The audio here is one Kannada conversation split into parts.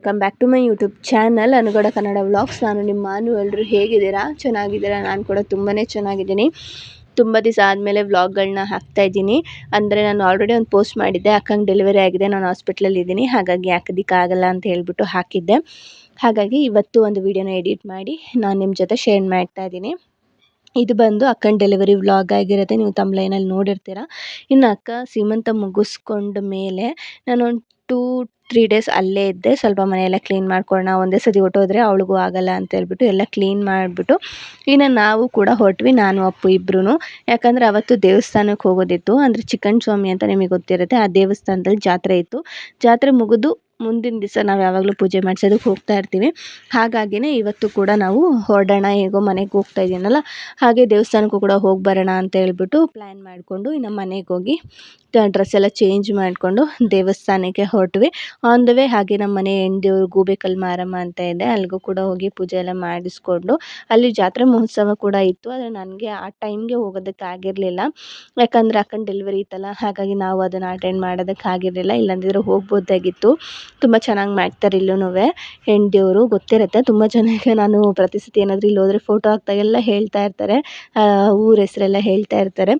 Welcome back to my YouTube channel ಅನುಗಡ ಕನ್ನಡ ವ್ಲಾಗ್ಸ್. ನಾನು ನಿಮ್ಮ ಮಾನು. ಎಲ್ಲರೂ ಹೇಗಿದ್ದೀರಾ? ಚೆನ್ನಾಗಿದ್ದೀರಾ? ನಾನು ಕೂಡ ತುಂಬಾ ಚೆನ್ನಾಗಿದ್ದೀನಿ. ತುಂಬ ದಿವಸ ಆದಮೇಲೆ ವ್ಲಾಗ್ಗಳನ್ನ ಹಾಕ್ತಾಯಿದ್ದೀನಿ. ಅಂದರೆ ನಾನು ಆಲ್ರೆಡಿ ಒಂದು ಪೋಸ್ಟ್ ಮಾಡಿದ್ದೆ, ಅಕ್ಕಂಗೆ ಡೆಲಿವರಿ ಆಗಿದೆ, ನಾನು ಹಾಸ್ಪಿಟ್ಲಲ್ಲಿ ಇದ್ದೀನಿ, ಹಾಗಾಗಿ ಹಾಕೋದಕ್ಕಾಗಲ್ಲ ಅಂತ ಹೇಳ್ಬಿಟ್ಟು ಹಾಕಿದ್ದೆ. ಹಾಗಾಗಿ ಇವತ್ತು ಒಂದು ವಿಡಿಯೋನ ಎಡಿಟ್ ಮಾಡಿ ನಾನು ನಿಮ್ಮ ಜೊತೆ ಶೇರ್ ಮಾಡ್ತಾ ಇದ್ದೀನಿ. ಇದು ಬಂದು ಅಕ್ಕನ ಡೆಲಿವರಿ ವ್ಲಾಗ್ ಆಗಿರುತ್ತೆ. ನೀವು ತಮ್ಲೈನಲ್ಲಿ ನೋಡಿರ್ತೀರ. ಇನ್ನು ಅಕ್ಕ ಸೀಮಂತ ಮುಗಿಸ್ಕೊಂಡ ಮೇಲೆ ನಾನೊಂದು 2-3 ಡೇಸ್ ಅಲ್ಲೇ ಇದ್ದೆ. ಸ್ವಲ್ಪ ಮನೆಯೆಲ್ಲ ಕ್ಲೀನ್ ಮಾಡ್ಕೊಳ್ಳೋಣ, ಒಂದೇ ಸತಿ ಹೊಟ್ಟೋದ್ರೆ ಅವಳಿಗೂ ಆಗಲ್ಲ ಅಂತ ಹೇಳ್ಬಿಟ್ಟು ಎಲ್ಲ ಕ್ಲೀನ್ ಮಾಡಿಬಿಟ್ಟು ಇನ್ನು ನಾವು ಕೂಡ ಹೊರಟ್ವಿ, ನಾನು ಅಪ್ಪು ಇಬ್ಬರೂ. ಯಾಕಂದರೆ ಅವತ್ತು ದೇವಸ್ಥಾನಕ್ಕೆ ಹೋಗೋದಿತ್ತು. ಅಂದರೆ ಚಿಕ್ಕಣ್ಣ ಸ್ವಾಮಿ ಅಂತ ನಿಮಗೆ ಗೊತ್ತಿರುತ್ತೆ, ಆ ದೇವಸ್ಥಾನದಲ್ಲಿ ಜಾತ್ರೆ ಇತ್ತು. ಜಾತ್ರೆ ಮುಗಿದು ಮುಂದಿನ ದಿವಸ ನಾವು ಯಾವಾಗಲೂ ಪೂಜೆ ಮಾಡಿಸೋದಕ್ಕೆ ಹೋಗ್ತಾ ಇರ್ತೀವಿ. ಹಾಗಾಗಿನೇ ಇವತ್ತು ಕೂಡ ನಾವು ಹೊರಡೋಣ, ಹೇಗೋ ಮನೆಗೆ ಹೋಗ್ತಾ ಇದ್ದೀನಲ್ಲ, ಹಾಗೆ ದೇವಸ್ಥಾನಕ್ಕೂ ಕೂಡ ಹೋಗಿ ಬರೋಣ ಅಂತ ಹೇಳ್ಬಿಟ್ಟು ಪ್ಲ್ಯಾನ್ ಮಾಡಿಕೊಂಡು ಇನ್ನು ಮನೆಗೆ ಹೋಗಿ ಡ್ರೆಸ್ ಎಲ್ಲ ಚೇಂಜ್ ಮಾಡಿಕೊಂಡು ದೇವಸ್ಥಾನಕ್ಕೆ ಹೊರಟ್ವಿ. ಆನ್ ದ ವೇ ಹಾಗೆ ನಮ್ಮ ಮನೆ ಹೆಣ್ದೇವ್ರು ಗೂಬೇಕಲ್ ಮಾರಮ್ಮ ಅಂತ ಇದೆ, ಅಲ್ಲಿಗೂ ಕೂಡ ಹೋಗಿ ಪೂಜೆ ಎಲ್ಲ ಮಾಡಿಸ್ಕೊಂಡು ಅಲ್ಲಿ ಜಾತ್ರೆ ಮಹೋತ್ಸವ ಕೂಡ ಇತ್ತು. ಆದರೆ ನನಗೆ ಆ ಟೈಮ್ಗೆ ಹೋಗೋದಕ್ಕೆ ಆಗಿರಲಿಲ್ಲ, ಯಾಕಂದರೆ ಅಕ್ಕನ ಡೆಲಿವರಿ ಇತ್ತಲ್ಲ, ಹಾಗಾಗಿ ನಾವು ಅದನ್ನು ಅಟೆಂಡ್ ಮಾಡೋದಕ್ಕೆ ಆಗಿರಲಿಲ್ಲ. ಇಲ್ಲಾಂದಿದ್ರೆ ಹೋಗ್ಬೋದಾಗಿತ್ತು. ತುಂಬ ಚೆನ್ನಾಗಿ ಮಾಡ್ತಾರೆ ಇಲ್ಲೂ. ಹೆಣ್ದೇವರು ಗೊತ್ತಿರುತ್ತೆ ತುಂಬ ಜನಕ್ಕೆ. ನಾನು ಪ್ರತಿ ಸತಿ ಏನಾದರೂ ಇಲ್ಲಿ ಹೋದರೆ ಫೋಟೋ ಹಾಕ್ದಾಗೆಲ್ಲ ಹೇಳ್ತಾ ಇರ್ತಾರೆ, ಊರ ಹೆಸರೆಲ್ಲ ಹೇಳ್ತಾ ಇರ್ತಾರೆ.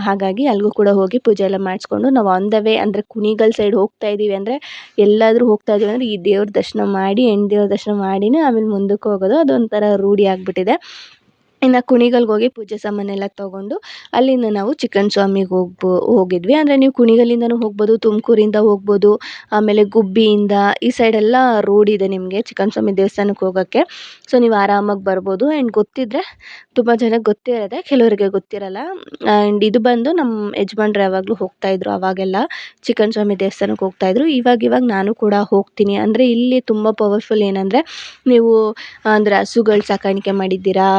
ಹಾಗಾಗಿ ಅಲ್ಲಿಗೂ ಕೂಡ ಹೋಗಿ ಪೂಜೆ ಎಲ್ಲ ಮಾಡಿಸ್ಕೊಂಡು ನಾವು ಆನ್ ದ ವೇ, ಅಂದರೆ ಕುಣಿಗಲ್ ಸೈಡ್ ಹೋಗ್ತಾ ಇದ್ದೀವಿ. ಅಂದರೆ ಎಲ್ಲಾದರೂ ಹೋಗ್ತಾ ಇದ್ದೀವಿ ಅಂದರೆ ಈ ದೇವ್ರ ದರ್ಶನ ಮಾಡಿ, ದೇವ್ರ ದರ್ಶನ ಮಾಡಿನೇ ಆಮೇಲೆ ಮುಂದಕ್ಕೆ ಹೋಗೋದು. ಅದೊಂಥರ ರೂಢಿ ಆಗಿಬಿಟ್ಟಿದೆ. ಇನ್ನು ಕುಣಿಗಲ್ಗೆ ಹೋಗಿ ಪೂಜೆ ಸಾಮಾನೆಲ್ಲ ತೊಗೊಂಡು ಅಲ್ಲಿಂದ ನಾವು ಚಿಕ್ಕಣ್ಣ ಸ್ವಾಮಿಗೆ ಹೋಗಿದ್ವಿ. ಅಂದರೆ ನೀವು ಕುಣಿಗಲ್ಲಿಂದನೂ ಹೋಗ್ಬೋದು, ತುಮಕೂರಿಂದ ಹೋಗ್ಬೋದು, ಆಮೇಲೆ ಗುಬ್ಬಿಯಿಂದ ಈ ಸೈಡೆಲ್ಲ ರೋಡ್ ಇದೆ ನಿಮಗೆ ಚಿಕ್ಕಣ್ಣ ಸ್ವಾಮಿ ದೇವಸ್ಥಾನಕ್ಕೆ ಹೋಗೋಕ್ಕೆ. ಸೊ ನೀವು ಆರಾಮಾಗಿ ಬರ್ಬೋದು. ಆ್ಯಂಡ್ ಗೊತ್ತಿದ್ದರೆ ತುಂಬ ಜನಕ್ಕೆ ಗೊತ್ತೇ ಇರುತ್ತೆ, ಕೆಲವರಿಗೆ ಗೊತ್ತಿರಲ್ಲ. ಆ್ಯಂಡ್ ಇದು ಬಂದು ನಮ್ಮ ಯಜಮಾನ್ರು ಯಾವಾಗಲೂ ಹೋಗ್ತಾಯಿದ್ರು, ಅವಾಗೆಲ್ಲ ಚಿಕ್ಕಣ್ಣ ಸ್ವಾಮಿ ದೇವಸ್ಥಾನಕ್ಕೆ ಹೋಗ್ತಾಯಿದ್ರು. ಇವಾಗ ನಾನು ಕೂಡ ಹೋಗ್ತೀನಿ. ಅಂದರೆ ಇಲ್ಲಿ ತುಂಬ ಪವರ್ಫುಲ್ ಏನಂದರೆ, ನೀವು ಅಂದರೆ ಹಸುಗಳು ಸಾಕಾಣಿಕೆ ಮಾಡಿದ್ದೀರಾ,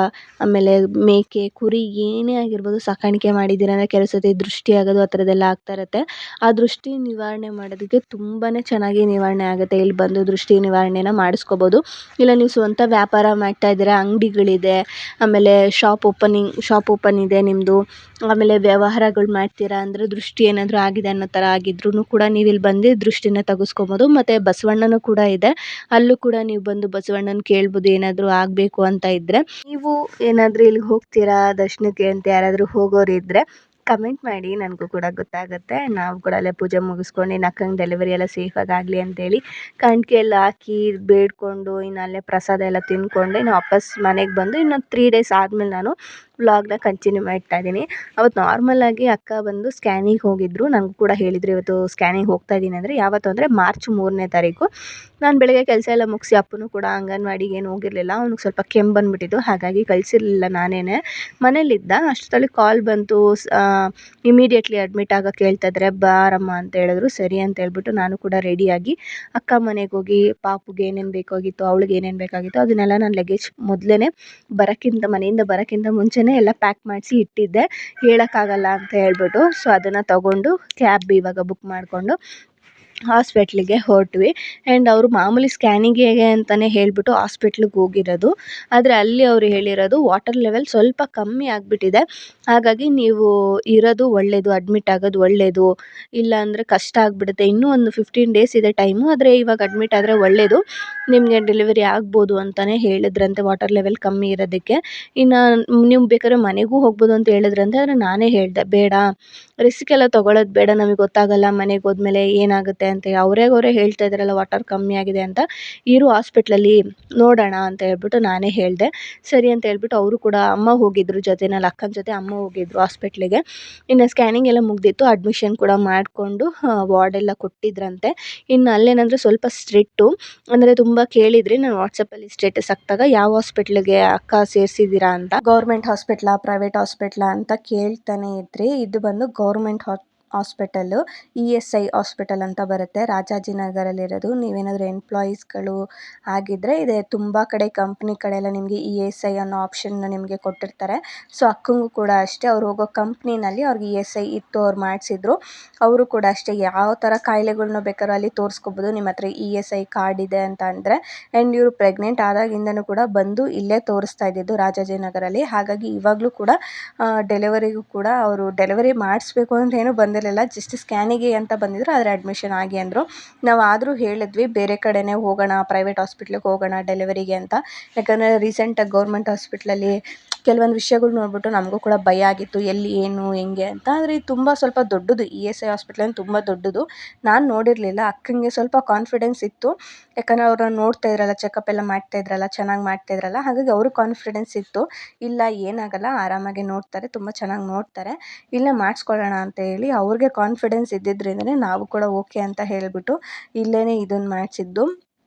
ಆಮೇಲೆ ಮೇಕೆ ಕುರಿ ಏನೇ ಆಗಿರ್ಬೋದು ಸಾಕಾಣಿಕೆ ಮಾಡಿದ್ದೀರ ಅಂದರೆ ಕೆಲವು ಸತಿ ದೃಷ್ಟಿ ಆಗೋದು ಆ ಥರದ್ದೆಲ್ಲ ಆಗ್ತಾ ಇರುತ್ತೆ. ಆ ದೃಷ್ಟಿ ನಿವಾರಣೆ ಮಾಡೋದಕ್ಕೆ ತುಂಬಾ ಚೆನ್ನಾಗಿ ನಿವಾರಣೆ ಆಗುತ್ತೆ. ಇಲ್ಲಿ ಬಂದು ದೃಷ್ಟಿ ನಿವಾರಣೆನ ಮಾಡಿಸ್ಕೋಬೋದು. ಇಲ್ಲ ನೀವು ಸ್ವಂತ ವ್ಯಾಪಾರ ಮಾಡ್ತಾ ಇದ್ದೀರಾ, ಅಂಗಡಿಗಳಿದೆ, ಆಮೇಲೆ ಶಾಪ್ ಓಪನ್ ಇದೆ ನಿಮ್ಮದು, ಆಮೇಲೆ ವ್ಯವಹಾರಗಳು ಮಾಡ್ತೀರಾ ಅಂದರೆ ದೃಷ್ಟಿ ಏನಾದರೂ ಆಗಿದೆ ಅನ್ನೋ ಥರ ಆಗಿದ್ರೂ ಕೂಡ ನೀವು ಇಲ್ಲಿ ಬಂದು ದೃಷ್ಟಿನ ತೆಗೆಸ್ಕೊಬೋದು. ಮತ್ತು ಬಸವಣ್ಣನೂ ಕೂಡ ಇದೆ, ಅಲ್ಲೂ ಕೂಡ ನೀವು ಬಂದು ಬಸವಣ್ಣನ ಕೇಳ್ಬೋದು ಏನಾದರೂ ಆಗಬೇಕು ಅಂತ ಇದ್ದರೆ. ನೀವು ಏನಾದರೂ ಇಲ್ಲಿಗೆ ಹೋಗ್ತೀರಾ ದರ್ಶನಕ್ಕೆ ಅಂತ ಯಾರಾದರೂ ಹೋಗೋರಿದ್ದರೆ ಕಮೆಂಟ್ ಮಾಡಿ, ನನಗೂ ಕೂಡ ಗೊತ್ತಾಗುತ್ತೆ. ನಾವು ಕೂಡ ಅಲ್ಲೇ ಪೂಜೆ ಮುಗಿಸ್ಕೊಂಡು ಇನ್ನು ಅಕ್ಕಂಗೆ ಡೆಲಿವರಿ ಎಲ್ಲ ಸೇಫಾಗಿ ಆಗಲಿ ಅಂತೇಳಿ ಕಾಣಿಕೆ ಎಲ್ಲ ಹಾಕಿ ಬೇಡಿಕೊಂಡು ಇನ್ನು ಅಲ್ಲೇ ಪ್ರಸಾದ ಎಲ್ಲ ತಿಂದ್ಕೊಂಡು ಇನ್ನು ವಾಪಸ್ ಮನೆಗೆ ಬಂದು ಇನ್ನೊಂದು 3 ಡೇಸ್ ಆದಮೇಲೆ ನಾನು ವ್ಲಾಗ್ನ ಕಂಟಿನ್ಯೂ ಮಾಡ್ತಾಯಿದ್ದೀನಿ. ಅವತ್ತು ನಾರ್ಮಲಾಗಿ ಅಕ್ಕ ಬಂದು ಸ್ಕ್ಯಾನಿಗೆ ಹೋಗಿದ್ದರು. ನನಗೂ ಕೂಡ ಹೇಳಿದರು ಇವತ್ತು ಸ್ಕ್ಯಾನಿಗೆ ಹೋಗ್ತಾ ಇದ್ದೀನಿ ಅಂದರೆ. ಯಾವತ್ತು ಅಂದರೆ ಮಾರ್ಚ್ 3ನೇ ತಾರೀಕು. ನಾನು ಬೆಳಗ್ಗೆ ಕೆಲಸ ಎಲ್ಲ ಮುಗಿಸಿ ಅಪ್ಪನೂ ಕೂಡ ಅಂಗನವಾಡಿಗೆ ಏನು ಹೋಗಿರಲಿಲ್ಲ, ಅವ್ನಿಗೆ ಸ್ವಲ್ಪ ಕೆಮ್ಮು ಬಂದುಬಿಟ್ಟಿತ್ತು, ಹಾಗಾಗಿ ಕಳಿಸಿರಲಿಲ್ಲ. ನಾನೇ ಮನೇಲಿದ್ದ ಅಷ್ಟರಲ್ಲಿ ಕಾಲ್ ಬಂತು, ಇಮಿಡಿಯೇಟ್ಲಿ ಅಡ್ಮಿಟ್ ಆಗೋಕ್ಕೆ ಹೇಳ್ತಾ ಇದ್ದಾರೆ, ಬಾರಮ್ಮ ಅಂತ ಹೇಳಿದ್ರು. ಸರಿ ಅಂತ ಹೇಳ್ಬಿಟ್ಟು ನಾನು ಕೂಡ ರೆಡಿಯಾಗಿ ಅಕ್ಕ ಮನೆಗೆ ಹೋಗಿ ಪಾಪುಗೆ ಏನೇನು ಬೇಕಾಗಿತ್ತು, ಅವಳಿಗೆ ಏನೇನು ಬೇಕಾಗಿತ್ತು ಅದನ್ನೆಲ್ಲ ನಾನು ಲಗೇಜ್ ಮೊದಲೇ ಮನೆಯಿಂದ ಬರೋಕ್ಕಿಂತ ಮುಂಚೆನೇ ಎಲ್ಲ ಪ್ಯಾಕ್ ಮಾಡಿಸಿ ಇಟ್ಟಿದ್ದೆ, ಹೇಳೋಕ್ಕಾಗಲ್ಲ ಅಂತ ಹೇಳ್ಬಿಟ್ಟು. ಸೊ ಅದನ್ನು ತೊಗೊಂಡು ಕ್ಯಾಬ್ ಇವಾಗ ಬುಕ್ ಮಾಡಿಕೊಂಡು ಹಾಸ್ಪಿಟ್ಲಿಗೆ ಹೊರಟ್ವಿ. ಆ್ಯಂಡ್ ಅವರು ಮಾಮೂಲಿ ಸ್ಕ್ಯಾನಿಂಗಿಗೆ ಅಂತಲೇ ಹೇಳಿಬಿಟ್ಟು ಹಾಸ್ಪಿಟ್ಲಿಗೆ ಹೋಗಿರೋದು. ಆದರೆ ಅಲ್ಲಿ ಅವರು ಹೇಳಿರೋದು ವಾಟರ್ ಲೆವೆಲ್ ಸ್ವಲ್ಪ ಕಮ್ಮಿ ಆಗಿಬಿಟ್ಟಿದೆ, ಹಾಗಾಗಿ ನೀವು ಇರೋದು ಒಳ್ಳೆಯದು, ಅಡ್ಮಿಟ್ ಆಗೋದು ಒಳ್ಳೆಯದು, ಇಲ್ಲಾಂದರೆ ಕಷ್ಟ ಆಗಿಬಿಡುತ್ತೆ. ಇನ್ನೂ ಒಂದು 15 ಡೇಸ್ ಇದೆ ಟೈಮು, ಆದರೆ ಇವಾಗ ಅಡ್ಮಿಟ್ ಆದರೆ ಒಳ್ಳೆಯದು, ನಿಮಗೆ ಡೆಲಿವರಿ ಆಗ್ಬೋದು ಅಂತಲೇ ಹೇಳಿದ್ರಂತೆ ವಾಟರ್ ಲೆವೆಲ್ ಕಮ್ಮಿ ಇರೋದಕ್ಕೆ. ಇನ್ನು ನೀವು ಬೇಕಾದ್ರೆ ಮನೆಗೂ ಹೋಗ್ಬೋದು ಅಂತ ಹೇಳಿದ್ರಂತೆ. ಆದರೆ ನಾನೇ ಹೇಳಿದೆ, ಬೇಡ ರಿಸ್ಕ್ ಎಲ್ಲ ತೊಗೊಳ್ಳೋದು ಬೇಡ, ನಮಗೆ ಗೊತ್ತಾಗಲ್ಲ ಮನೆಗೆ ಹೋದ್ಮೇಲೆ ಏನಾಗುತ್ತೆ ಅಂತ. ಅವರೇ ಹೇಳ್ತಾ ಇದ್ದಾರಲ್ಲ ವಾಟರ್ ಕಮ್ಮಿ ಆಗಿದೆ ಅಂತ, ಇರು ಹಾಸ್ಪಿಟ್ಲಲ್ಲಿ ನೋಡೋಣ ಅಂತ ಹೇಳ್ಬಿಟ್ಟು ನಾನೇ ಹೇಳಿದೆ. ಸರಿ ಅಂತ ಹೇಳ್ಬಿಟ್ಟು ಅವರು ಕೂಡ ಅಮ್ಮ ಹೋಗಿದ್ರು ಜೊತೆನಲ್ಲಿ, ಅಕ್ಕನ ಜೊತೆ ಅಮ್ಮ ಹೋಗಿದ್ರು ಹಾಸ್ಪಿಟ್ಲಿಗೆ. ಇನ್ನು ಸ್ಕ್ಯಾನಿಂಗ್ ಎಲ್ಲ ಮುಗಿದಿತ್ತು, ಅಡ್ಮಿಷನ್ ಕೂಡ ಮಾಡಿಕೊಂಡು ವಾರ್ಡೆಲ್ಲ ಕೊಟ್ಟಿದ್ರಂತೆ. ಇನ್ನು ಅಲ್ಲೇನಂದರೆ ಸ್ವಲ್ಪ ಸ್ಟ್ರಿಕ್ಟು, ಅಂದರೆ ತುಂಬ ಕೇಳಿದ್ರಿ ನಾನು ವಾಟ್ಸಪ್ಪಲ್ಲಿ ಸ್ಟೇಟಸ್ ಹಾಕಿದಾಗ ಯಾವ ಹಾಸ್ಪಿಟ್ಲಿಗೆ ಅಕ್ಕ ಸೇರಿಸಿದ್ದೀರಾ ಅಂತ, ಗೌರ್ಮೆಂಟ್ ಹಾಸ್ಪಿಟ್ಲಾ ಪ್ರೈವೇಟ್ ಹಾಸ್ಪಿಟ್ಲಾ ಅಂತ ಕೇಳ್ತಾನೆ ಇದ್ರಿ. ಇದು ಬಂದು ಗೌರ್ಮೆಂಟ್ ಹಾಸ್ಪಿಟಲ್ಲು, ESI ಹಾಸ್ಪಿಟಲ್ ಅಂತ ಬರುತ್ತೆ, ರಾಜಾಜಿನಗರಲ್ಲಿರೋದು. ನೀವೇನಾದರೂ ಎಂಪ್ಲಾಯೀಸ್ಗಳು ಆಗಿದ್ದರೆ ಇದೆ, ತುಂಬ ಕಡೆ ಕಂಪ್ನಿ ಕಡೆಯೆಲ್ಲ ನಿಮಗೆ ESI ಅನ್ನೋ ಆಪ್ಷನ್ನ ನಿಮಗೆ ಕೊಟ್ಟಿರ್ತಾರೆ. ಸೊ ಅಕ್ಕಂಗೂ ಕೂಡ ಅಷ್ಟೇ, ಅವ್ರು ಹೋಗೋ ಕಂಪ್ನಿನಲ್ಲಿ ಅವ್ರಿಗೆ ESI ಇತ್ತು, ಅವ್ರು ಮಾಡಿಸಿದ್ರು. ಅವರು ಕೂಡ ಅಷ್ಟೇ, ಯಾವ ಥರ ಕಾಯಿಲೆಗಳ್ನ ಬೇಕಾದ್ರೂ ಅಲ್ಲಿ ತೋರಿಸ್ಕೋಬೋದು ನಿಮ್ಮ ಹತ್ರ ESI ಕಾರ್ಡ್ ಇದೆ ಅಂತ ಅಂದರೆ. ಆ್ಯಂಡ್ ಇವರು ಪ್ರೆಗ್ನೆಂಟ್ ಆದಾಗಿಂದನೂ ಕೂಡ ಬಂದು ಇಲ್ಲೇ ತೋರಿಸ್ತಾ ಇದ್ದಿದ್ದು ರಾಜಾಜಿನಗರಲ್ಲಿ. ಹಾಗಾಗಿ ಇವಾಗಲೂ ಕೂಡ ಡೆಲಿವರಿಗೂ ಕೂಡ ಅವರು ಡೆಲಿವರಿ ಮಾಡಿಸ್ಬೇಕು ಅಂತ ಏನೂ ಬಂದಿರಲಿಲ್ಲ, ಬಂದಿರಲಿಲ್ಲ, ಜಸ್ಟ್ ಸ್ಕ್ಯಾನಿಗೆ ಅಂತ ಬಂದಿದ್ರು, ಆದರೆ ಅಡ್ಮಿಷನ್ ಆಗಿ ಅಂದರು. ನಾವು ಆದರೂ ಹೇಳಿದ್ವಿ ಬೇರೆ ಕಡೆನೇ ಹೋಗೋಣ, ಪ್ರೈವೇಟ್ ಹಾಸ್ಪಿಟ್ಲಿಗೆ ಹೋಗೋಣ ಡೆಲಿವರಿಗೆ ಅಂತ. ಯಾಕಂದರೆ ರೀಸೆಂಟಾಗಿ ಗೌರ್ಮೆಂಟ್ ಹಾಸ್ಪಿಟ್ಲಲ್ಲಿ ಕೆಲವೊಂದು ವಿಷಯಗಳು ನೋಡಿಬಿಟ್ಟು ನಮಗೂ ಕೂಡ ಭಯ ಆಗಿತ್ತು, ಎಲ್ಲಿ ಏನು ಹೆಂಗೆ ಅಂತ. ಆದರೆ ಇದು ತುಂಬ ಸ್ವಲ್ಪ ದೊಡ್ಡದು, ESI ಹಾಸ್ಪಿಟ್ಲ್ ಅಂತ ತುಂಬ ದೊಡ್ಡದು. ನಾನು ನೋಡಿರಲಿಲ್ಲ. ಅಕ್ಕಂಗೆ ಸ್ವಲ್ಪ ಕಾನ್ಫಿಡೆನ್ಸ್ ಇತ್ತು, ಯಾಕಂದರೆ ಅವ್ರನ್ನ ನೋಡ್ತಾ ಇದ್ರಲ್ಲ, ಚೆಕಪ್ ಎಲ್ಲ ಮಾಡ್ತಾ ಇದ್ರಲ್ಲ, ಚೆನ್ನಾಗಿ ಮಾಡ್ತಾ ಇದ್ರಲ್ಲ, ಹಾಗಾಗಿ ಅವ್ರಿಗೆ ಕಾನ್ಫಿಡೆನ್ಸ್ ಇತ್ತು, ಇಲ್ಲ ಏನಾಗಲ್ಲ, ಆರಾಮಾಗಿ ನೋಡ್ತಾರೆ, ತುಂಬ ಚೆನ್ನಾಗಿ ನೋಡ್ತಾರೆ, ಇಲ್ಲೇ ಮಾಡಿಸ್ಕೊಳ್ಳೋಣ ಅಂತ ಹೇಳಿ ಅವ್ರಿಗೆ ಕಾನ್ಫಿಡೆನ್ಸ್ ಇದ್ದಿದ್ದರಿಂದನೇ ನಾವು ಕೂಡ ಓಕೆ ಅಂತ ಹೇಳಿಬಿಟ್ಟು ಇಲ್ಲೇ ಇದನ್ನು ಮಾಡಿಸಿದ್ದು.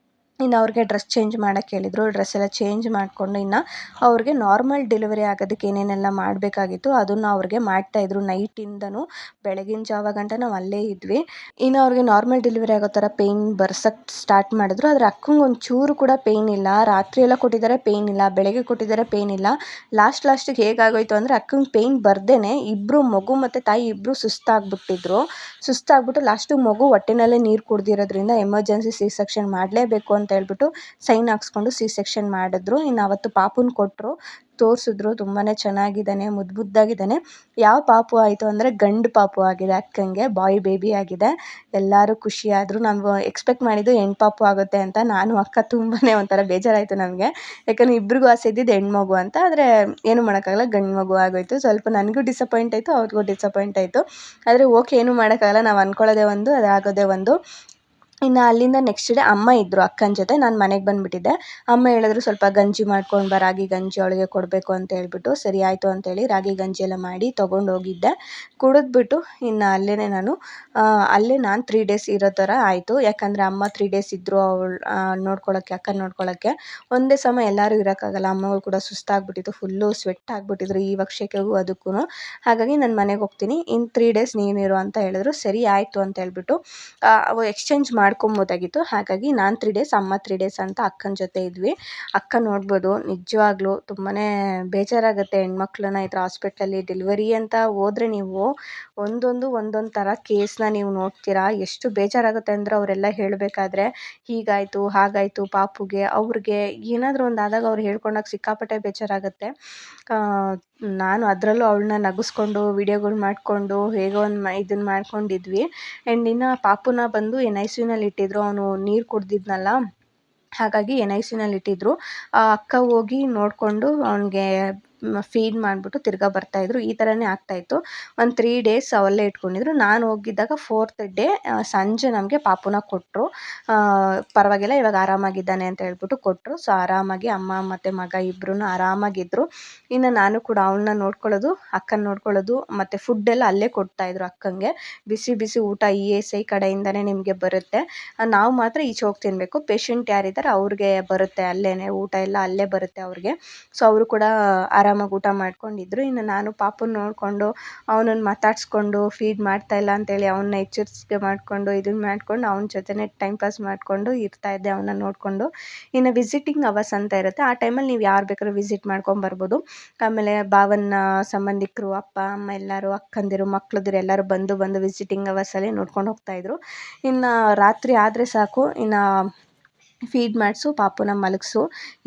ಇನ್ನು ಅವ್ರಿಗೆ ಡ್ರೆಸ್ ಚೇಂಜ್ ಮಾಡೋಕ್ಕೆ ಹೇಳಿದರು. ಡ್ರೆಸ್ ಎಲ್ಲ ಚೇಂಜ್ ಮಾಡಿಕೊಂಡು ಇನ್ನು ಅವ್ರಿಗೆ ನಾರ್ಮಲ್ ಡೆಲಿವರಿ ಆಗೋದಕ್ಕೆ ಏನೇನೆಲ್ಲ ಮಾಡಬೇಕಾಗಿತ್ತು ಅದನ್ನು ಅವ್ರಿಗೆ ಮಾಡ್ತಾಯಿದ್ರು. ನೈಟಿಂದನೂ ಬೆಳಗಿನ ಜಾವ ಗಂಟ ನಾವು ಅಲ್ಲೇ ಇದ್ವಿ. ಇನ್ನು ಅವ್ರಿಗೆ ನಾರ್ಮಲ್ ಡೆಲಿವರಿ ಆಗೋ ಥರ ಪೇಯ್ನ್ ಬರ್ಸಕ್ಕೆ ಸ್ಟಾರ್ಟ್ ಮಾಡಿದ್ರು. ಆದರೆ ಅಕ್ಕಂಗೆ ಒಂಚೂರು ಕೂಡ ಪೇಯ್ನ್ ಇಲ್ಲ. ರಾತ್ರಿ ಎಲ್ಲ ಕೊಟ್ಟಿದ್ದಾರೆ, ಪೇಯ್ನ್ ಇಲ್ಲ. ಬೆಳಗ್ಗೆ ಕೊಟ್ಟಿದ್ದಾರೆ, ಪೇಯ್ನ್ ಇಲ್ಲ. ಲಾಸ್ಟಿಗೆ ಹೇಗಾಗೋಯಿತು ಅಂದರೆ ಅಕ್ಕಂಗೆ ಪೇಯ್ನ್ ಬರ್ದೇ ಇಬ್ಬರು, ಮಗು ಮತ್ತು ತಾಯಿ ಇಬ್ಬರು ಸುಸ್ತಾಗ್ಬಿಟ್ಟು ಲಾಸ್ಟಿಗೆ ಮಗು ಹೊಟ್ಟೆನಲ್ಲೇ ನೀರು ಕುಡ್ದಿರೋದ್ರಿಂದ ಎಮರ್ಜೆನ್ಸಿ ಸಿ ಸೆಕ್ಷನ್ ಮಾಡಲೇಬೇಕು ಅಂತ ಹೇಳ್ಬಿಟ್ಟು ಸೈನ್ ಹಾಕ್ಸ್ಕೊಂಡು ಸಿ ಸೆಕ್ಷನ್ ಮಾಡಿದ್ರು. ಇನ್ನು ಅವತ್ತು ಪಾಪುನ ಕೊಟ್ಟರು, ತೋರಿಸಿದ್ರು, ತುಂಬಾ ಚೆನ್ನಾಗಿದ್ದಾನೆ, ಮುದ್ದಾಗಿದ್ದಾನೆ. ಯಾವ ಪಾಪು ಆಯಿತು ಅಂದರೆ ಗಂಡು ಪಾಪು ಆಗಿದೆ ಅಕ್ಕಂಗೆ, ಬಾಯ್ ಬೇಬಿ ಆಗಿದೆ. ಎಲ್ಲರೂ ಖುಷಿಯಾದರು. ನಾವು ಎಕ್ಸ್ಪೆಕ್ಟ್ ಮಾಡಿದ್ದು ಹೆಣ್ಣು ಪಾಪು ಆಗುತ್ತೆ ಅಂತ. ನಾನು ಅಕ್ಕ ತುಂಬಾ ಒಂಥರ ಬೇಜಾರಾಯಿತು ನಮಗೆ, ಯಾಕಂದರೆ ಇಬ್ರಿಗೂ ಆಸೆ ಇದ್ದಿದ್ದು ಹೆಣ್ಮಗು ಅಂತ. ಆದರೆ ಏನು ಮಾಡೋಕ್ಕಾಗಲ್ಲ, ಗಂಡು ಮಗು ಆಗೋಯಿತು. ಸ್ವಲ್ಪ ನನಗೂ ಡಿಸಪಾಯಿಂಟ್ ಆಯಿತು, ಅವ್ರಿಗೂ ಡಿಸಪಾಯಿಂಟ್ ಆಯಿತು. ಆದರೆ ಓಕೆ, ಏನೂ ಮಾಡೋಕ್ಕಾಗಲ್ಲ, ನಾವು ಅಂದ್ಕೊಳ್ಳೋದೇ ಒಂದು, ಅದು ಆಗೋದೇ ಒಂದು. ಇನ್ನು ಅಲ್ಲಿಂದ ನೆಕ್ಸ್ಟ್ ಡೇ ಅಮ್ಮ ಇದ್ದರು ಅಕ್ಕನ ಜೊತೆ. ನಾನು ಮನೆಗೆ ಬಂದುಬಿಟ್ಟಿದ್ದೆ. ಅಮ್ಮ ಹೇಳಿದ್ರು, ಸ್ವಲ್ಪ ಗಂಜಿ ಮಾಡ್ಕೊಂಡು ಬಾ, ರಾಗಿ ಗಂಜಿ ಅವಳಿಗೆ ಕೊಡಬೇಕು ಅಂತ ಹೇಳ್ಬಿಟ್ಟು. ಸರಿ ಆಯಿತು ಅಂತೇಳಿ ರಾಗಿ ಗಂಜಿ ಎಲ್ಲ ಮಾಡಿ ತೊಗೊಂಡೋಗಿದ್ದೆ. ಕುಡಿದ್ಬಿಟ್ಟು ಇನ್ನು ಅಲ್ಲೇ ನಾನು 3 ಡೇಸ್ ಇರೋ ಥರ ಆಯಿತು. ಯಾಕಂದರೆ ಅಮ್ಮ 3 ಡೇಸ್ ಇದ್ದರು ನೋಡ್ಕೊಳ್ಳೋಕ್ಕೆ, ಅಕ್ಕನ ನೋಡ್ಕೊಳ್ಳೋಕ್ಕೆ. ಒಂದೇ ಸಮ ಎಲ್ಲರೂ ಇರೋಕ್ಕಾಗಲ್ಲ. ಅಮ್ಮಗೂ ಕೂಡ ಸುಸ್ತಾಗ್ಬಿಟ್ಟಿತ್ತು, ಫುಲ್ಲು ಸ್ವೆಟ್ ಆಗಿಬಿಟ್ಟಿದ್ರು ಇವಾಗ ಸೆಕೆಗೂ ಅದಕ್ಕೂ. ಹಾಗಾಗಿ ನಾನು ಮನೆಗೆ ಹೋಗ್ತೀನಿ, ಇನ್ನು 3 ಡೇಸ್ ನೀನಿರು ಅಂತ ಹೇಳಿದ್ರು. ಸರಿ ಆಯಿತು ಅಂತ ಹೇಳ್ಬಿಟ್ಟು ಅವು ಎಕ್ಸ್ಚೇಂಜ್ ಮಾಡ್ಕೊಬೋದಾಗಿತ್ತು. ಹಾಗಾಗಿ ನಾನು 3 ಡೇಸ್, ಅಮ್ಮ 3 ಡೇಸ್ ಅಂತ ಅಕ್ಕನ ಜೊತೆ ಇದ್ವಿ. ಅಕ್ಕ ನೋಡ್ಬೋದು, ನಿಜವಾಗ್ಲೂ ತುಂಬಾ ಬೇಜಾರಾಗುತ್ತೆ ಹೆಣ್ಮಕ್ಳನ್ನ ಈ ಥರ ಹಾಸ್ಪಿಟ್ಲಲ್ಲಿ ಡೆಲಿವರಿ ಅಂತ ಹೋದರೆ ನೀವು ಒಂದೊಂದು ಥರ ಕೇಸ್ನ ನೀವು ನೋಡ್ತೀರಾ. ಎಷ್ಟು ಬೇಜಾರಾಗುತ್ತೆ ಅಂದರೆ ಅವರೆಲ್ಲ ಹೇಳಬೇಕಾದ್ರೆ ಹೀಗಾಯಿತು, ಹಾಗಾಯಿತು ಪಾಪುಗೆ, ಅವ್ರಿಗೆ ಏನಾದರೂ ಒಂದು ಆದಾಗ ಅವ್ರು ಹೇಳ್ಕೊಂಡಾಗ ಸಿಕ್ಕಾಪಟ್ಟೆ ಬೇಜಾರಾಗುತ್ತೆ. ನಾನು ಅದರಲ್ಲೂ ಅವಳನ್ನ ನಗಿಸ್ಕೊಂಡು ವೀಡಿಯೋಗಳು ಮಾಡಿಕೊಂಡು ಹೇಗೋ ಒಂದು ಇದನ್ನು ಮಾಡ್ಕೊಂಡಿದ್ವಿ. ಆ್ಯಂಡ್ ಇನ್ನು ಪಾಪುನ ಬಂದು NICUನಲ್ಲಿ ಇಟ್ಟಿದ್ರು. ಅವನು ನೀರು ಕುಡ್ದಿದ್ನಲ್ಲ, ಹಾಗಾಗಿ NICUನಲ್ಲಿ ಇಟ್ಟಿದ್ರು. ಅಕ್ಕ ಹೋಗಿ ನೋಡಿಕೊಂಡು ಅವನಿಗೆ ಫೀಡ್ ಮಾಡಿಬಿಟ್ಟು ತಿರ್ಗಾ ಬರ್ತಾಯಿದ್ರು. ಈ ಥರನೇ ಆಗ್ತಾಯಿತ್ತು. ಒಂದು 3 ಡೇಸ್ ಅವಲ್ಲೇ ಇಟ್ಕೊಂಡಿದ್ರು. ನಾನು ಹೋಗಿದ್ದಾಗ 4th ಡೇ ಸಂಜೆ ನಮಗೆ ಪಾಪುನ ಕೊಟ್ಟರು. ಪರವಾಗಿಲ್ಲ, ಇವಾಗ ಆರಾಮಾಗಿದ್ದಾನೆ ಅಂತ ಹೇಳ್ಬಿಟ್ಟು ಕೊಟ್ಟರು. ಸೊ ಆರಾಮಾಗಿ ಅಮ್ಮ ಮತ್ತು ಮಗ ಇಬ್ಬರೂ ಆರಾಮಾಗಿದ್ದರು. ಇನ್ನು ನಾನು ಕೂಡ ಅವಳನ್ನ ನೋಡ್ಕೊಳ್ಳೋದು, ಅಕ್ಕನ ನೋಡ್ಕೊಳ್ಳೋದು, ಮತ್ತು ಫುಡ್ಡೆಲ್ಲ ಅಲ್ಲೇ ಕೊಡ್ತಾಯಿದ್ರು ಅಕ್ಕಂಗೆ. ಬಿಸಿ ಬಿಸಿ ಊಟ ESI ಕಡೆಯಿಂದನೇ ನಿಮಗೆ ಬರುತ್ತೆ. ನಾವು ಮಾತ್ರ ಈಚೆ ಹೋಗಿ ತಿನ್ನಬೇಕು. ಪೇಷಂಟ್ ಯಾರಿದ್ದಾರೆ ಅವ್ರಿಗೆ ಬರುತ್ತೆ, ಅಲ್ಲೇ ಊಟ ಎಲ್ಲ ಅಲ್ಲೇ ಬರುತ್ತೆ ಅವ್ರಿಗೆ. ಸೊ ಅವರು ಕೂಡ ಆರಾಮಾಗಿ ಊಟ ಮಾಡ್ಕೊಂಡಿದ್ರು. ಇನ್ನು ನಾನು ಪಾಪುನ ನೋಡಿಕೊಂಡು ಅವನನ್ನು ಮಾತಾಡಿಸ್ಕೊಂಡು ಫೀಡ್ ಮಾಡ್ತಾಯಿಲ್ಲ ಅಂತೇಳಿ ಅವನ್ನ ಎಚ್ಚರಿಕೆ ಮಾಡಿಕೊಂಡು ಇದನ್ನು ಮಾಡಿಕೊಂಡು ಅವನ ಜೊತೆನೇ ಟೈಮ್ ಪಾಸ್ ಮಾಡಿಕೊಂಡು ಇರ್ತಾಯಿದ್ದೆ, ಅವನ್ನ ನೋಡಿಕೊಂಡು. ಇನ್ನು ವಿಸಿಟಿಂಗ್ ಅವರ್ಸ್ ಅಂತ ಇರುತ್ತೆ. ಆ ಟೈಮಲ್ಲಿ ನೀವು ಯಾರು ಬೇಕಾದ್ರೂ ವಿಸಿಟ್ ಮಾಡ್ಕೊಂಬರ್ಬೋದು. ಆಮೇಲೆ ಭಾವನ ಸಂಬಂಧಿಕರು, ಅಪ್ಪ ಅಮ್ಮ ಎಲ್ಲರೂ, ಅಕ್ಕಂದಿರು, ಮಕ್ಳದಿರು ಎಲ್ಲರೂ ಬಂದು ವಿಸಿಟಿಂಗ್ ಅವರ್ಸಲ್ಲಿ ನೋಡ್ಕೊಂಡು ಹೋಗ್ತಾಯಿದ್ರು. ಇನ್ನು ರಾತ್ರಿ ಆದರೆ ಸಾಕು, ಇನ್ನು ಫೀಡ್ ಮಾಡಿಸು, ಪಾಪುನ ಮಲಗಿಸು,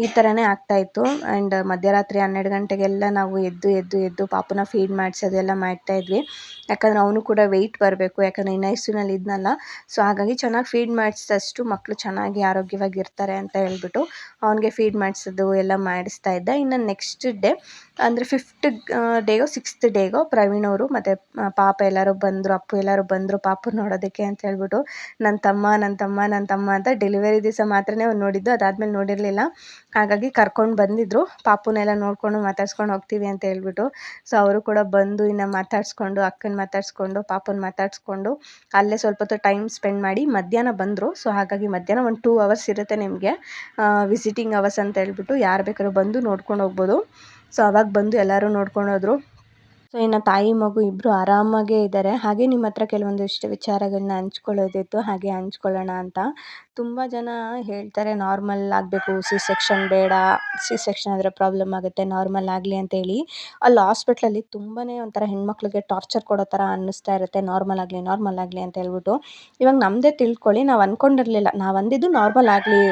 ಈ ಥರನೇ ಆಗ್ತಾಯಿತ್ತು. ಆ್ಯಂಡ್ ಮಧ್ಯರಾತ್ರಿ 12 ಗಂಟೆಗೆಲ್ಲ ನಾವು ಎದ್ದು ಪಾಪುನ ಫೀಡ್ ಮಾಡಿಸೋದೆಲ್ಲ ಮಾಡ್ತಾಯಿದ್ವಿ. ಯಾಕಂದರೆ ಅವನು ಕೂಡ ವೆಯ್ಟ್ ಬರಬೇಕು, ಯಾಕಂದರೆ NICUನಲ್ಲಿ ಇದ್ನಲ್ಲ. ಸೊ ಹಾಗಾಗಿ ಚೆನ್ನಾಗಿ ಫೀಡ್ ಮಾಡಿಸಿದಷ್ಟು ಮಕ್ಕಳು ಚೆನ್ನಾಗಿ ಆರೋಗ್ಯವಾಗಿರ್ತಾರೆ ಅಂತ ಹೇಳ್ಬಿಟ್ಟು ಅವನಿಗೆ ಫೀಡ್ ಮಾಡಿಸೋದು ಎಲ್ಲ ಮಾಡಿಸ್ತಾ ಇದ್ದೆ. ಇನ್ನು ನೆಕ್ಸ್ಟ್ ಡೇ ಅಂದರೆ 5th ಡೇಗೋ 6th ಡೇಗೋ ಪ್ರವೀಣ್ ಅವರು ಮತ್ತು ಪಾಪ ಎಲ್ಲರೂ ಬಂದರು, ಅಪ್ಪು ಎಲ್ಲರೂ ಬಂದರು ಪಾಪು ನೋಡೋದಕ್ಕೆ ಅಂತ ಹೇಳ್ಬಿಟ್ಟು. ನನ್ನ ತಮ್ಮ ಅಂತ ಡೆಲಿವರಿ ದಿವಸ ಮಾತ್ರನೇ ಅವ್ನು ನೋಡಿದ್ದು, ಅದಾದಮೇಲೆ ನೋಡಿರಲಿಲ್ಲ. ಹಾಗಾಗಿ ಕರ್ಕೊಂಡು ಬಂದಿದ್ದರು, ಪಾಪುನೆಲ್ಲ ನೋಡಿಕೊಂಡು ಮಾತಾಡ್ಸ್ಕೊಂಡು ಹೋಗ್ತೀವಿ ಅಂತ ಹೇಳ್ಬಿಟ್ಟು. ಸೊ ಅವರು ಕೂಡ ಬಂದು ಇನ್ನು ಮಾತಾಡಿಸ್ಕೊಂಡು, ಅಕ್ಕನ ಮಾತಾಡಿಸ್ಕೊಂಡು, ಪಾಪುನ ಮಾತಾಡಿಸ್ಕೊಂಡು ಅಲ್ಲೇ ಸ್ವಲ್ಪ ಹೊತ್ತು ಟೈಮ್ ಸ್ಪೆಂಡ್ ಮಾಡಿ ಮಧ್ಯಾಹ್ನ ಬಂದರು. ಸೊ ಹಾಗಾಗಿ ಮಧ್ಯಾಹ್ನ ಒಂದು 2 ಅವರ್ಸ್ ಇರುತ್ತೆ ನಿಮಗೆ ವಿಸಿಟಿಂಗ್ ಅವರ್ಸ್ ಅಂತ ಹೇಳ್ಬಿಟ್ಟು. ಯಾರು ಬೇಕಾದ್ರೂ ಬಂದು ನೋಡ್ಕೊಂಡು ಹೋಗ್ಬೋದು. ಸೊ ಅವಾಗ ಬಂದು ಎಲ್ಲರೂ ನೋಡ್ಕೊಂಡು ಹೋದರು. ಸೊ ಇನ್ನು ತಾಯಿ ಮಗು ಇಬ್ಬರು ಆರಾಮಾಗೇ ಇದ್ದಾರೆ. ಹಾಗೆ ನಿಮ್ಮ ಹತ್ರ ಕೆಲವೊಂದಿಷ್ಟು ವಿಚಾರಗಳನ್ನ ಹಂಚ್ಕೊಳ್ಳೋದಿತ್ತು, ಹಾಗೆ ಹಂಚ್ಕೊಳ್ಳೋಣ ಅಂತ. ತುಂಬ ಜನ ಹೇಳ್ತಾರೆ ನಾರ್ಮಲ್ ಆಗಬೇಕು, ಸಿ ಸೆಕ್ಷನ್ ಬೇಡ, ಸಿ ಸೆಕ್ಷನ್ ಆದರೆ ಪ್ರಾಬ್ಲಮ್ ಆಗುತ್ತೆ, ನಾರ್ಮಲ್ ಆಗಲಿ ಅಂತೇಳಿ. ಅಲ್ಲಿ ಹಾಸ್ಪಿಟ್ಲಲ್ಲಿ ತುಂಬಾ ಒಂಥರ ಹೆಣ್ಮಕ್ಳಿಗೆ ಟಾರ್ಚರ್ ಕೊಡೋ ಥರ ಅನ್ನಿಸ್ತಾ ಇರುತ್ತೆ, ನಾರ್ಮಲ್ ಆಗಲಿ ಅಂತ ಹೇಳ್ಬಿಟ್ಟು. ಇವಾಗ ನಮ್ಮದೇ ತಿಳ್ಕೊಳ್ಳಿ, ನಾವು ಅಂದ್ಕೊಂಡಿರಲಿಲ್ಲ, ನಾವು ಅಂದಿದ್ದು ನಾರ್ಮಲ್ ಆಗಲಿ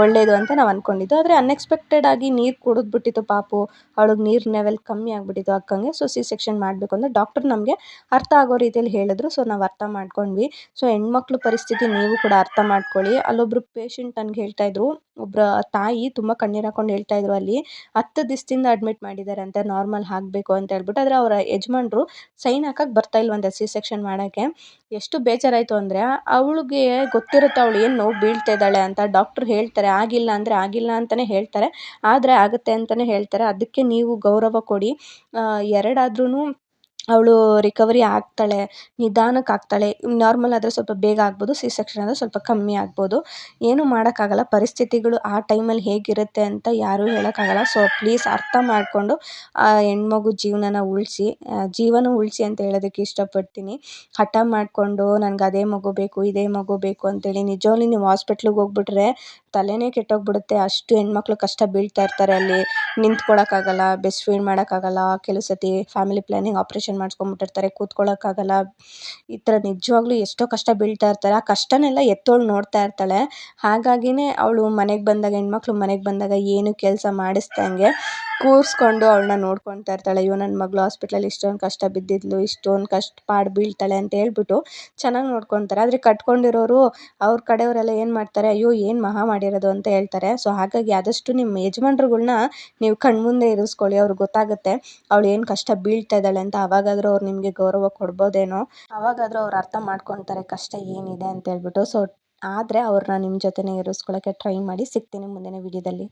ಒಳ್ಳೆಯದು ಅಂತ ನಾವು ಅಂದ್ಕೊಂಡಿದ್ದು. ಆದರೆ ಅನ್ಎಕ್ಸ್ಪೆಕ್ಟೆಡ್ ಆಗಿ ನೀರು ಕುಡಿದ್ಬಿಟ್ಟಿತ್ತು ಪಾಪು, ಅವಳಿಗೆ ನೀರು ಲೆವೆಲ್ ಕಮ್ಮಿ ಆಗಿಬಿಟ್ಟಿತ್ತು ಅಕ್ಕಂಗೆ. ಸೊ ಸಿ ಸೆಕ್ಷನ್ ಮಾಡಬೇಕು ಅಂತ ಡಾಕ್ಟರ್ ನಮಗೆ ಅರ್ಥ ಆಗೋ ರೀತಿಯಲ್ಲಿ ಹೇಳಿದ್ರು. ಸೊ ನಾವು ಅರ್ಥ ಮಾಡ್ಕೊಂಡ್ವಿ. ಸೊ ಹೆಣ್ಮಕ್ಳ ಪರಿಸ್ಥಿತಿ ನೀವು ಕೂಡ ಅರ್ಥ ಮಾಡ್ಕೊಳ್ಳಿ. ಅಲ್ಲೊಬ್ರು ಪೇಷಂಟ್ ನನಗೆ ಹೇಳ್ತಾ ಇದ್ರು, ಒಬ್ಬರ ತಾಯಿ ತುಂಬ ಕಣ್ಣೀರು ಹಾಕೊಂಡು ಹೇಳ್ತಾ ಇದ್ರು, ಅಲ್ಲಿ 10 ದಿವಸದಿಂದ ಅಡ್ಮಿಟ್ ಮಾಡಿದಾರಂತೆ ನಾರ್ಮಲ್ ಆಗಬೇಕು ಅಂತ ಹೇಳ್ಬಿಟ್ಟು. ಆದರೆ ಅವರ ಯಜಮಾನ್ರು ಸೈನ್ ಹಾಕಕ್ಕೆ ಬರ್ತಾ ಇಲ್ವಂತೆ ಸಿ ಸೆಕ್ಷನ್ ಮಾಡೋಕ್ಕೆ. ಎಷ್ಟು ಬೇಜಾರಾಯಿತು ಅಂದರೆ, ಅವಳಿಗೆ ಗೊತ್ತಿರುತ್ತೆ ಅವಳು ಏನು ನೋವು ಬೀಳ್ತಾ ಇದ್ದಾಳೆ ಅಂತ. ಡಾಕ್ಟ್ರು ಹೇಳ್ತಾರೆ ಆಗಿಲ್ಲ ಅಂದರೆ ಆಗಿಲ್ಲ ಅಂತಲೇ ಹೇಳ್ತಾರೆ, ಆದರೆ ಆಗುತ್ತೆ ಅಂತಲೇ ಹೇಳ್ತಾರೆ. ಅದಕ್ಕೆ ನೀವು ಗೌರವ ಕೊಡಿ. ಎರಡಾದ್ರೂ ಅವಳು ರಿಕವರಿ ಆಗ್ತಾಳೆ, ನಿಧಾನಕ್ಕೆ ಆಗ್ತಾಳೆ. ನಾರ್ಮಲ್ ಆದರೆ ಸ್ವಲ್ಪ ಬೇಗ ಆಗ್ಬೋದು, ಸಿ ಸೆಕ್ಷನ್ ಆದರೆ ಸ್ವಲ್ಪ ಕಮ್ಮಿ ಆಗ್ಬೋದು. ಏನೂ ಮಾಡೋಕ್ಕಾಗಲ್ಲ, ಪರಿಸ್ಥಿತಿಗಳು ಆ ಟೈಮಲ್ಲಿ ಹೇಗಿರುತ್ತೆ ಅಂತ ಯಾರೂ ಹೇಳೋಕ್ಕಾಗಲ್ಲ. ಸೊ ಪ್ಲೀಸ್ ಅರ್ಥ ಮಾಡಿಕೊಂಡು ಆ ಹೆಣ್ಮಗು ಜೀವನ ಉಳಿಸಿ ಅಂತ ಹೇಳೋದಕ್ಕೆ ಇಷ್ಟಪಡ್ತೀನಿ. ಹಠ ಮಾಡಿಕೊಂಡು ನನಗೆ ಅದೇ ಮಗು ಬೇಕು, ಇದೇ ಮಗು ಬೇಕು ಅಂತೇಳಿ ನಿಜವಾಗ್ಲೂ ನೀವು ಹಾಸ್ಪಿಟ್ಲಿಗೆ ಹೋಗ್ಬಿಟ್ರೆ ತಲೆನೇ ಕೆಟ್ಟೋಗ್ಬಿಡುತ್ತೆ. ಅಷ್ಟು ಹೆಣ್ಮಕ್ಳು ಕಷ್ಟ ಬೀಳ್ತಾ ಇರ್ತಾರೆ ಅಲ್ಲಿ. ನಿಂತ್ಕೊಳ್ಳೋಕ್ಕಾಗಲ್ಲ, ಬೆಸ್ಟ್ ಫೀಡ್ ಮಾಡೋಕ್ಕಾಗಲ್ಲ, ಕೆಲವು ಸತಿ ಫ್ಯಾಮಿಲಿ ಪ್ಲ್ಯಾನಿಂಗ್ ಆಪ್ರೇಷನ್ ಮಾಡಿಸ್ಕೊಂಬಿಟ್ಟಿರ್ತಾರೆ, ಕೂತ್ಕೊಳ್ಳೋಕ್ಕಾಗಲ್ಲ. ಈ ಥರ ನಿಜವಾಗ್ಲೂ ಎಷ್ಟೋ ಕಷ್ಟ ಬೀಳ್ತಾ ಇರ್ತಾರೆ. ಆ ಕಷ್ಟನೆಲ್ಲ ಎತ್ತೋಳು ನೋಡ್ತಾ ಇರ್ತಾಳೆ. ಹಾಗಾಗಿನೇ ಅವಳು ಹೆಣ್ಮಕ್ಳು ಮನೆಗೆ ಬಂದಾಗ ಏನು ಕೆಲಸ ಮಾಡಿಸ್ದಂಗೆ ಕೂರಿಸ್ಕೊಂಡು ಅವಳನ್ನ ನೋಡ್ಕೊತಾ ಇರ್ತಾಳೆ. ಅಯ್ಯೋ ನನ್ನ ಮಗಳು ಹಾಸ್ಪಿಟ್ಲಲ್ಲಿ ಇಷ್ಟೊಂದು ಕಷ್ಟ ಬಿದ್ದಿದ್ಲು, ಇಷ್ಟೊಂದು ಪಾಡು ಬೀಳ್ತಾಳೆ ಅಂತ ಹೇಳ್ಬಿಟ್ಟು ಚೆನ್ನಾಗಿ ನೋಡ್ಕೊತಾರೆ. ಆದರೆ ಕಟ್ಕೊಂಡಿರೋರು ಅವ್ರ ಕಡೆಯವರೆಲ್ಲ ಏನು ಮಾಡ್ತಾರೆ, ಅಯ್ಯೋ ಏನು ಮಹಾ ಮಾಡಿರೋದು ಅಂತ ಹೇಳ್ತಾರೆ. ಸೊ ಹಾಗಾಗಿ ಆದಷ್ಟು ನಿಮ್ಮ ಯಜಮಾನ್ರುಗಳ್ನ ನೀವು ಕಣ್ಮುಂದೆ ಇರಿಸ್ಕೊಳ್ಳಿ, ಅವ್ರಿಗೆ ಗೊತ್ತಾಗುತ್ತೆ ಅವಳು ಏನು ಕಷ್ಟ ಬೀಳ್ತಾ ಇದ್ದಾಳೆ ಅಂತ. ಆವಾಗಾದರೂ ಅವ್ರು ನಿಮಗೆ ಗೌರವ ಕೊಡ್ಬೋದೇನೋ, ಆವಾಗಾದರೂ ಅವ್ರು ಅರ್ಥ ಮಾಡ್ಕೊತಾರೆ ಕಷ್ಟ ಏನಿದೆ ಅಂತ ಹೇಳ್ಬಿಟ್ಟು. ಸೊ ಆದರೆ ಅವ್ರನ್ನ ನಿಮ್ಮ ಜೊತೆನೇ ಇರಿಸ್ಕೊಳ್ಳೋಕ್ಕೆ ಟ್ರೈ ಮಾಡಿ. ಸಿಗ್ತೀನಿ ಮುಂದಿನ ವೀಡಿಯೋದಲ್ಲಿ.